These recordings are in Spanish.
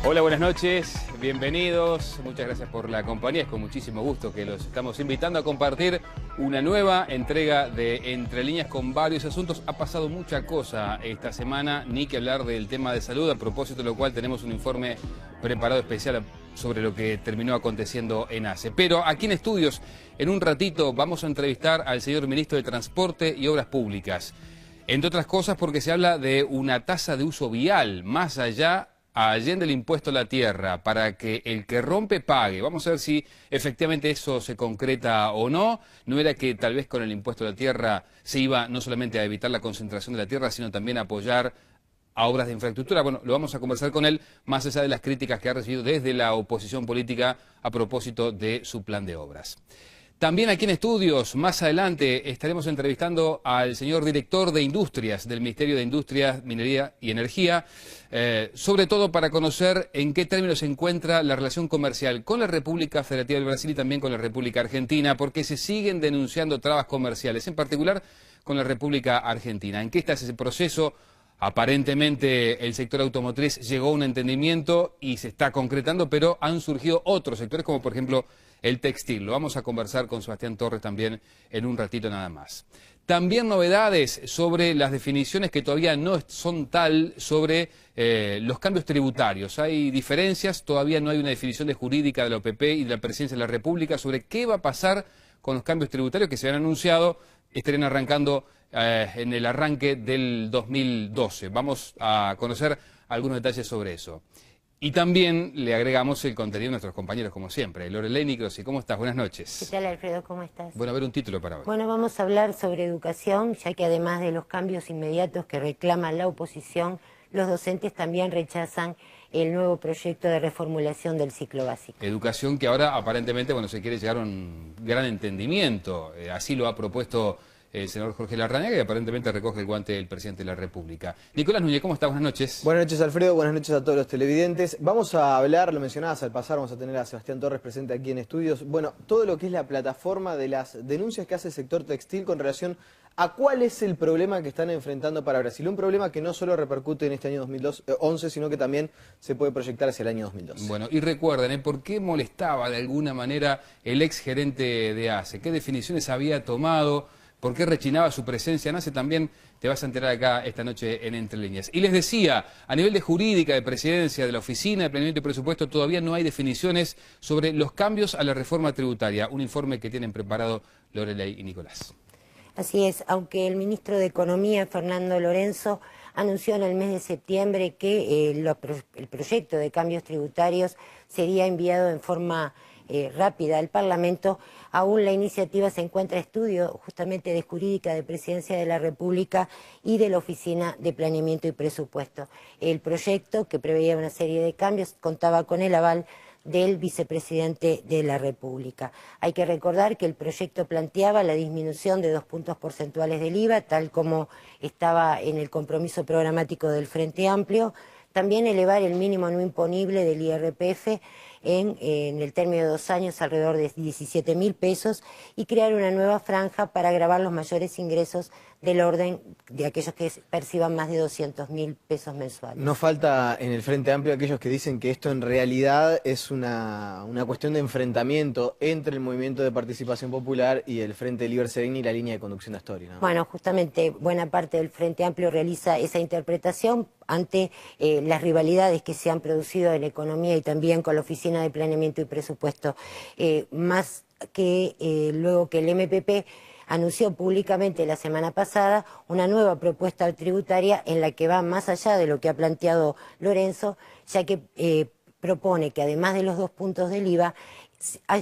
Hola, buenas noches, bienvenidos, muchas gracias por la compañía, es con muchísimo gusto que los estamos invitando a compartir una nueva entrega de Entre Líneas con varios asuntos. Ha pasado mucha cosa esta semana, ni que hablar del tema de salud, a propósito de lo cual tenemos un informe preparado especial sobre lo que terminó aconteciendo en ACE. Pero aquí en estudios, en un ratito, vamos a entrevistar al señor ministro de Transporte y Obras Públicas. Entre otras cosas porque se habla de una tasa de uso vial, más allá allende el impuesto a la tierra, para que el que rompe pague. Vamos a ver si efectivamente eso se concreta o no. No era que tal vez con el impuesto a la tierra se iba no solamente a evitar la concentración de la tierra, sino también a apoyar a obras de infraestructura. Bueno, lo vamos a conversar con él, más allá de las críticas que ha recibido desde la oposición política a propósito de su plan de obras. También aquí en estudios, más adelante, estaremos entrevistando al señor director de Industrias del Ministerio de Industria, Minería y Energía, sobre todo para conocer en qué términos se encuentra la relación comercial con la República Federativa del Brasil y también con la República Argentina, porque se siguen denunciando trabas comerciales, en particular con la República Argentina. ¿En qué está ese proceso? Aparentemente el sector automotriz llegó a un entendimiento y se está concretando, pero han surgido otros sectores como por ejemplo el textil. Lo vamos a conversar con Sebastián Torres también en un ratito nada más. También novedades sobre las definiciones que todavía no son tal sobre los cambios tributarios. Hay diferencias, todavía no hay una definición jurídica de la OPP y de la Presidencia de la República sobre qué va a pasar con los cambios tributarios que se han anunciado, estarían arrancando en el arranque del 2012. Vamos a conocer algunos detalles sobre eso. Y también le agregamos el contenido de nuestros compañeros, como siempre. Lorelei Nicrosi, ¿cómo estás? Buenas noches. ¿Qué tal, Alfredo? ¿Cómo estás? Bueno, a ver un título para hoy. Bueno, vamos a hablar sobre educación, ya que además de los cambios inmediatos que reclama la oposición, los docentes también rechazan el nuevo proyecto de reformulación del ciclo básico. Educación que ahora aparentemente, bueno, se quiere llegar a un gran entendimiento. Así lo ha propuesto el senador Jorge Larrañaga y aparentemente recoge el guante del presidente de la República. Nicolás Núñez, ¿cómo estás? Buenas noches. Buenas noches, Alfredo. Buenas noches a todos los televidentes. Vamos a hablar, lo mencionabas al pasar, vamos a tener a Sebastián Torres presente aquí en estudios. Bueno, todo lo que es la plataforma de las denuncias que hace el sector textil con relación a cuál es el problema que están enfrentando para Brasil. Un problema que no solo repercute en este año 2011, sino que también se puede proyectar hacia el año 2012. Bueno, y recuerden, ¿por qué molestaba de alguna manera el ex gerente de ACE? ¿Qué definiciones había tomado? ¿Por qué rechinaba su presencia en ACE? También te vas a enterar acá esta noche en Entre Líneas. Y les decía, a nivel de jurídica, de presidencia, de la Oficina de Planeamiento y Presupuesto, todavía no hay definiciones sobre los cambios a la reforma tributaria. Un informe que tienen preparado Lorelei y Nicolás. Así es, aunque el ministro de Economía, Fernando Lorenzo, anunció en el mes de septiembre que el proyecto de cambios tributarios sería enviado en forma rápida al Parlamento, aún la iniciativa se encuentra en estudio justamente de Jurídica de Presidencia de la República y de la Oficina de Planeamiento y Presupuesto. El proyecto, que preveía una serie de cambios, contaba con el aval del vicepresidente de la República. Hay que recordar que el proyecto planteaba la disminución de 2 puntos porcentuales del IVA, tal como estaba en el compromiso programático del Frente Amplio, también elevar el mínimo no imponible del IRPF en el término de 2 años alrededor de 17.000 pesos y crear una nueva franja para gravar los mayores ingresos del orden de aquellos que perciban más de 200.000 pesos mensuales. No falta en el Frente Amplio aquellos que dicen que esto en realidad es una cuestión de enfrentamiento entre el Movimiento de Participación Popular y el Frente Liber Sereni y la línea de conducción de Astori, ¿no? Bueno, justamente buena parte del Frente Amplio realiza esa interpretación ante las rivalidades que se han producido en la economía y también con la Oficina de Planeamiento y Presupuesto. Más que luego que el MPP anunció públicamente la semana pasada una nueva propuesta tributaria en la que va más allá de lo que ha planteado Lorenzo, ya que propone que además de los 2 puntos del IVA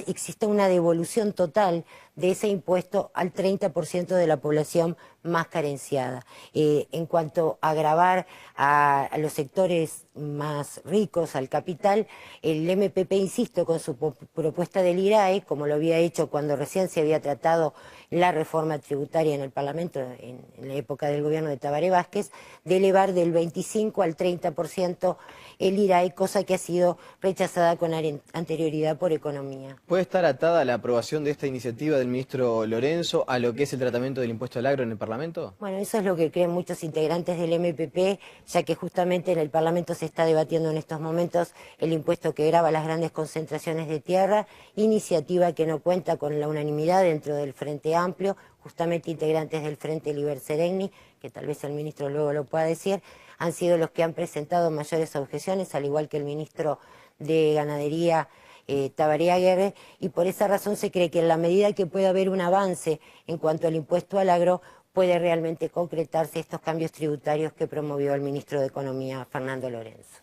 exista una devolución total de ese impuesto al 30% de la población más carenciada. En cuanto a gravar a los sectores más ricos, al capital, el MPP, insisto, con su propuesta del IRAE, como lo había hecho cuando recién se había tratado la reforma tributaria en el Parlamento, en la época del gobierno de Tabaré Vázquez, de elevar del 25 al 30% el IRAE, cosa que ha sido rechazada con anterioridad por Economía. ¿Puede estar atada la aprobación de esta iniciativa del ministro Lorenzo a lo que es el tratamiento del impuesto al agro en el Parlamento? Bueno, eso es lo que creen muchos integrantes del MPP, ya que justamente en el Parlamento se está debatiendo en estos momentos el impuesto que grava las grandes concentraciones de tierra, iniciativa que no cuenta con la unanimidad dentro del Frente Amplio, justamente integrantes del Frente Liber Seregni, que tal vez el ministro luego lo pueda decir, han sido los que han presentado mayores objeciones, al igual que el ministro de Ganadería, Tabaré Aguirre, y por esa razón se cree que en la medida que pueda haber un avance en cuanto al impuesto al agro, puede realmente concretarse estos cambios tributarios que promovió el ministro de Economía, Fernando Lorenzo.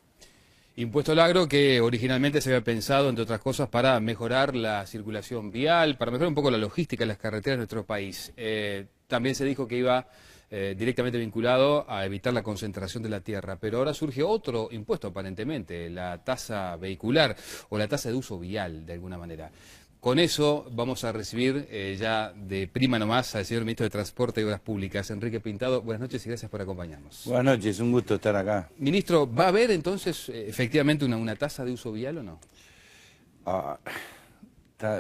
Impuesto al agro que originalmente se había pensado, entre otras cosas, para mejorar la circulación vial, para mejorar un poco la logística en las carreteras de nuestro país. También se dijo que iba directamente vinculado a evitar la concentración de la tierra, pero ahora surge otro impuesto aparentemente, la tasa vehicular o la tasa de uso vial de alguna manera. Con eso vamos a recibir ya de prima nomás al señor ministro de Transporte y Obras Públicas, Enrique Pintado. Buenas noches y gracias por acompañarnos. Buenas noches, un gusto estar acá. Ministro, ¿va a haber entonces efectivamente una tasa de uso vial o no?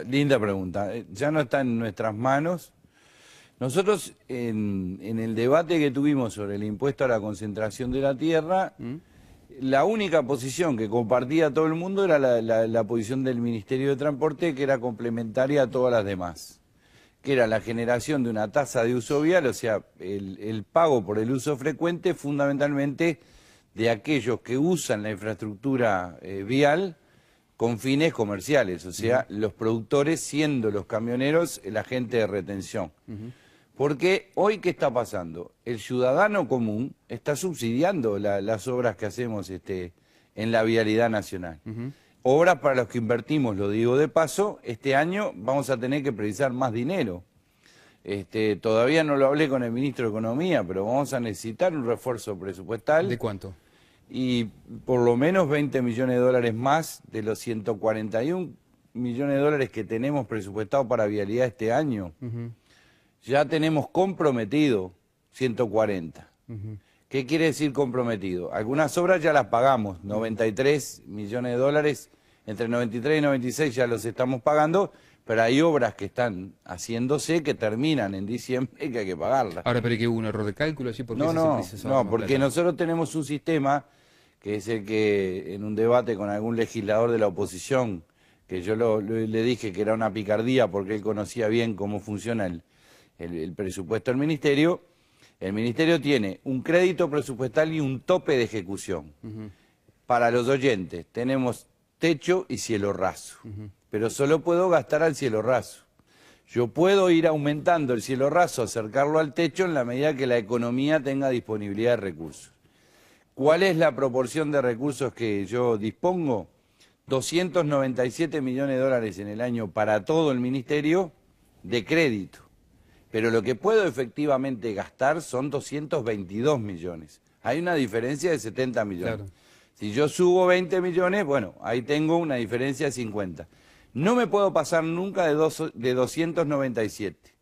Linda pregunta. Ya no está en nuestras manos. Nosotros en el debate que tuvimos sobre el impuesto a la concentración de la tierra, la única posición que compartía todo el mundo era la posición del Ministerio de Transporte, que era complementaria a todas las demás, que era la generación de una tasa de uso vial, o sea, el pago por el uso frecuente fundamentalmente de aquellos que usan la infraestructura vial con fines comerciales, o sea, los productores siendo los camioneros el agente de retención. Porque hoy, ¿qué está pasando? El ciudadano común está subsidiando las obras que hacemos en la vialidad nacional. Obras para las que invertimos, lo digo de paso, este año vamos a tener que precisar más dinero. Todavía no lo hablé con el ministro de Economía, pero vamos a necesitar un refuerzo presupuestal. ¿De cuánto? Y por lo menos 20 millones de dólares más de los 141 millones de dólares que tenemos presupuestados para vialidad este año. Ya tenemos comprometido 140. ¿Qué quiere decir comprometido? Algunas obras ya las pagamos, 93 millones de dólares, entre 93 y 96 ya los estamos pagando, pero hay obras que están haciéndose que terminan en diciembre y que hay que pagarlas. Ahora, pero que hubo un error de cálculo, ¿sí? No, porque nosotros tenemos un sistema que es el que en un debate con algún legislador de la oposición, que yo le dije que era una picardía porque él conocía bien cómo funciona el presupuesto del ministerio. El ministerio tiene un crédito presupuestal y un tope de ejecución. Para los oyentes, tenemos techo y cielo raso, pero solo puedo gastar al cielo raso. Yo puedo ir aumentando el cielo raso, acercarlo al techo en la medida que la economía tenga disponibilidad de recursos. ¿Cuál es la proporción de recursos que yo dispongo? 297 millones de dólares en el año para todo el ministerio de crédito. Pero lo que puedo efectivamente gastar son 222 millones. Hay una diferencia de 70 millones. Claro. Si yo subo 20 millones, bueno, ahí tengo una diferencia de 50. No me puedo pasar nunca de 297.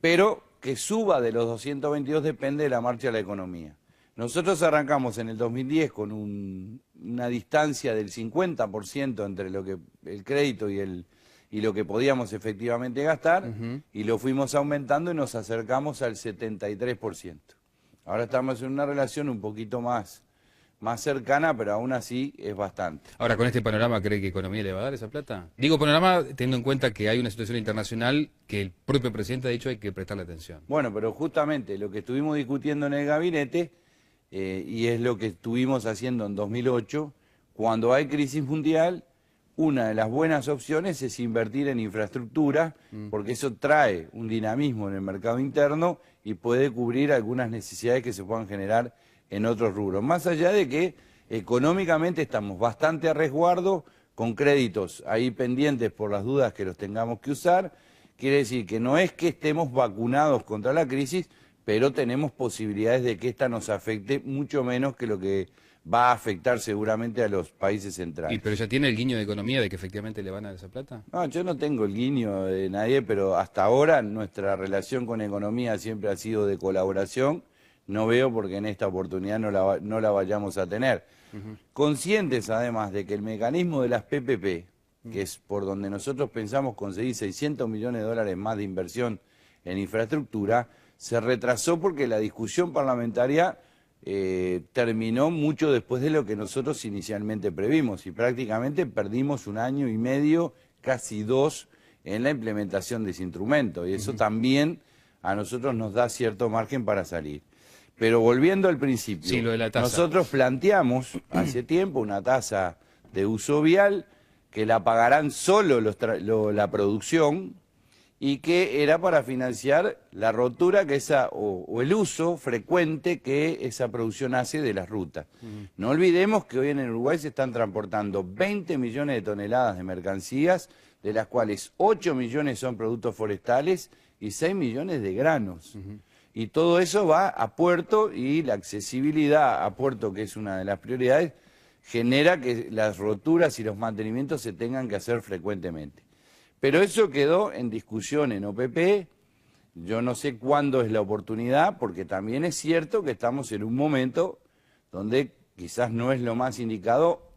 Pero que suba de los 222 depende de la marcha de la economía. Nosotros arrancamos en el 2010 con una distancia del 50% entre lo que el crédito y lo que podíamos efectivamente gastar, y lo fuimos aumentando y nos acercamos al 73%. Ahora estamos en una relación un poquito más cercana, pero aún así es bastante. Ahora, con este panorama, ¿cree que Economía le va a dar esa plata? Digo panorama teniendo en cuenta que hay una situación internacional que el propio presidente ha dicho hay que prestarle atención. Bueno, pero justamente lo que estuvimos discutiendo en el gabinete, y es lo que estuvimos haciendo en 2008, cuando hay crisis mundial, una de las buenas opciones es invertir en infraestructura, porque eso trae un dinamismo en el mercado interno y puede cubrir algunas necesidades que se puedan generar en otros rubros. Más allá de que económicamente estamos bastante a resguardo, con créditos ahí pendientes por las dudas que los tengamos que usar, Quiere decir que no es que estemos vacunados contra la crisis, pero tenemos posibilidades de que esta nos afecte mucho menos que lo que va a afectar seguramente a los países centrales. ¿Pero ya tiene el guiño de economía de que efectivamente le van a dar esa plata? No, yo no tengo el guiño de nadie, pero hasta ahora nuestra relación con economía siempre ha sido de colaboración. No veo por qué en esta oportunidad no la vayamos a tener. Conscientes además de que el mecanismo de las PPP, que es por donde nosotros pensamos conseguir 600 millones de dólares más de inversión en infraestructura, se retrasó porque la discusión parlamentaria terminó mucho después de lo que nosotros inicialmente previmos y prácticamente perdimos 1 año y medio, casi 2, en la implementación de ese instrumento y eso también a nosotros nos da cierto margen para salir. Pero volviendo al principio, sí, lo de la tasa. Nosotros planteamos hace tiempo una tasa de uso vial que la pagarán solo la producción y que era para financiar la rotura que o el uso frecuente que esa producción hace de las rutas. No olvidemos que hoy en el Uruguay se están transportando 20 millones de toneladas de mercancías, de las cuales 8 millones son productos forestales y 6 millones de granos. Y todo eso va a puerto y la accesibilidad a puerto, que es una de las prioridades, genera que las roturas y los mantenimientos se tengan que hacer frecuentemente. Pero eso quedó en discusión en OPP, yo no sé cuándo es la oportunidad, porque también es cierto que estamos en un momento donde quizás no es lo más indicado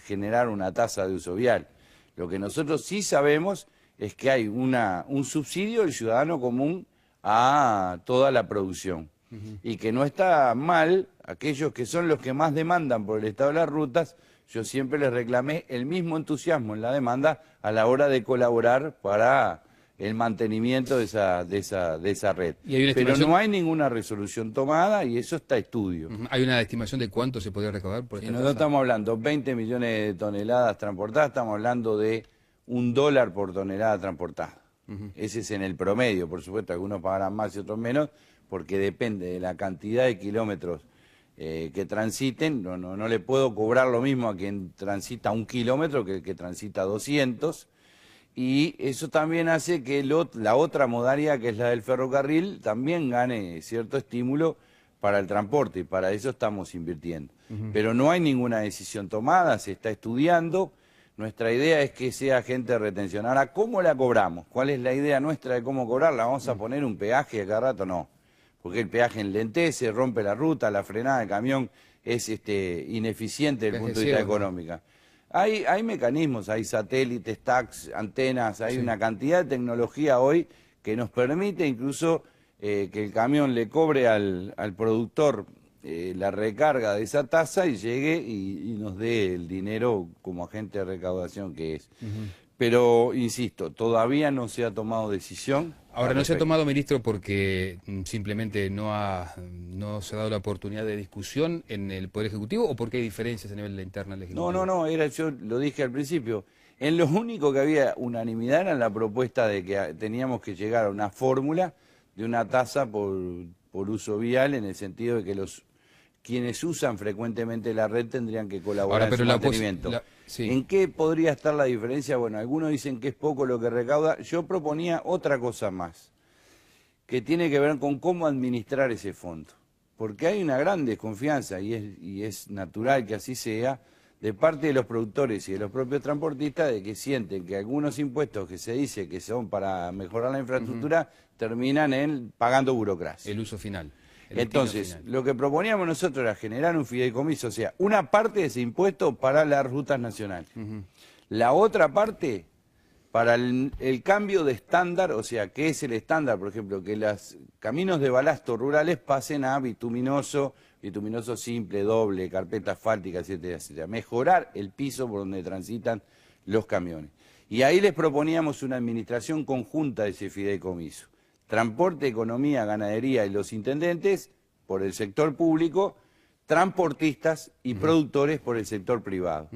generar una tasa de uso vial. Lo que nosotros sí sabemos es que hay un subsidio del ciudadano común a toda la producción y que no está mal, aquellos que son los que más demandan por el estado de las rutas, yo siempre les reclamé el mismo entusiasmo en la demanda a la hora de colaborar para el mantenimiento de esa red. Pero no hay ninguna resolución tomada y eso está a estudio. ¿Hay una estimación de cuánto se podría recaudar por esta tasa? Nosotros estamos hablando 20 millones de toneladas transportadas, estamos hablando de $1 por tonelada transportada. Ese es en el promedio, por supuesto, algunos pagarán más y otros menos, porque depende de la cantidad de kilómetros que transiten. No le puedo cobrar lo mismo a quien transita 1 kilómetro que el que transita 200, y eso también hace que la otra modalidad, que es la del ferrocarril, también gane cierto estímulo para el transporte, y para eso estamos invirtiendo. Pero no hay ninguna decisión tomada, se está estudiando. Nuestra idea es que sea gente retención. Ahora, ¿cómo la cobramos? ¿Cuál es la idea nuestra de cómo cobrarla? ¿Vamos a poner un peaje a cada rato? No, porque el peaje enlentece, rompe la ruta, la frenada del camión es ineficiente desde el punto de vista económico. Hay mecanismos, hay satélites, tags, antenas, hay una cantidad de tecnología hoy que nos permite incluso que el camión le cobre al productor la recarga de esa tasa y llegue y nos dé el dinero como agente de recaudación que es. Pero, insisto, todavía no se ha tomado decisión. Ahora, no se ha tomado, ministro, porque simplemente no se ha dado la oportunidad de discusión en el Poder Ejecutivo, o porque hay diferencias a nivel de interna legislativa. No, yo lo dije al principio. En lo único que había unanimidad era en la propuesta de que teníamos que llegar a una fórmula de una tasa por uso vial, en el sentido de que quienes usan frecuentemente la red tendrían que colaborar en su mantenimiento. ¿En qué podría estar la diferencia? Bueno, algunos dicen que es poco lo que recauda. Yo proponía otra cosa más, que tiene que ver con cómo administrar ese fondo. Porque hay una gran desconfianza, y es natural que así sea, de parte de los productores y de los propios transportistas, de que sienten que algunos impuestos que se dice que son para mejorar la infraestructura terminan pagando burocracia. El uso final. Entonces, lo que proponíamos nosotros era generar un fideicomiso, o sea, una parte de ese impuesto para las rutas nacionales. La otra parte para el cambio de estándar, o sea, ¿qué es el estándar? Por ejemplo, que los caminos de balasto rurales pasen a bituminoso simple, doble, carpeta asfáltica, etcétera, etcétera. Mejorar el piso por donde transitan los camiones. Y ahí les proponíamos una administración conjunta de ese fideicomiso. Transporte, economía, ganadería y los intendentes por el sector público, transportistas y productores por el sector privado.